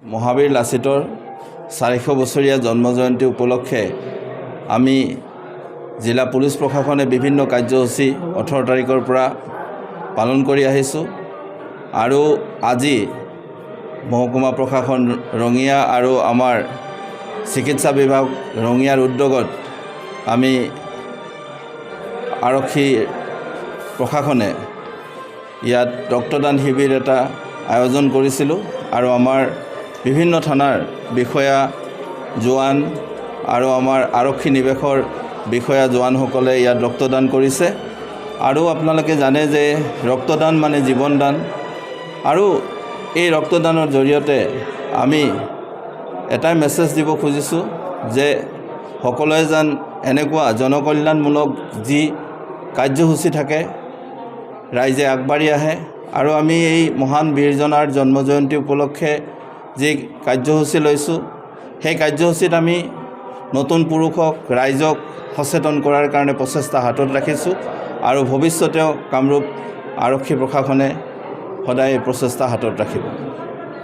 মহাবীৰ লাচিতৰ 400 বছৰীয়া জন্মজয়ন্তী উপলক্ষে আমি জিলা পুলিচ প্ৰশাসনে বিভিন্ন কাৰ্যসূচী 18 তাৰিখৰ পৰা পালন কৰি আহিছোঁ আৰু আজি মহকুমা প্ৰশাসন ৰঙিয়া আৰু আমাৰ চিকিৎসা বিভাগ ৰঙিয়াৰ উদ্যোগত আমি আৰক্ষী প্ৰশাসনে ইয়াত ৰক্তদান শিবিৰ এটা আয়োজন কৰিছিলোঁ আৰু আমাৰ বিভিন্ন থানাৰ বিষয়া জোৱান আৰু আমাৰ আৰক্ষী নিবেশৰ বিষয়া জোৱানসকলে ইয়াত ৰক্তদান কৰিছে আৰু আপোনালোকে জানে যে ৰক্তদান মানে জীৱন দান আৰু এই ৰক্তদানৰ জৰিয়তে আমি এটাই মেছেজ দিব খুজিছোঁ যে সকলোৱে যেন এনেকুৱা জনকল্যাণমূলক যি কাৰ্যসূচী থাকে ৰাইজে আগবাঢ়ি আহে আৰু আমি এই মহান বীৰজনাৰ জন্মজয়ন্তী উপলক্ষে যি কাৰ্যসূচী লৈছোঁ সেই কাৰ্যসূচীত আমি নতুন পুৰুষক ৰাইজক সচেতন কৰাৰ কাৰণে প্ৰচেষ্টা হাতত ৰাখিছোঁ আৰু ভৱিষ্যতেও কামৰূপ আৰক্ষী প্ৰশাসনে সদায় প্ৰচেষ্টা হাতত ৰাখিব।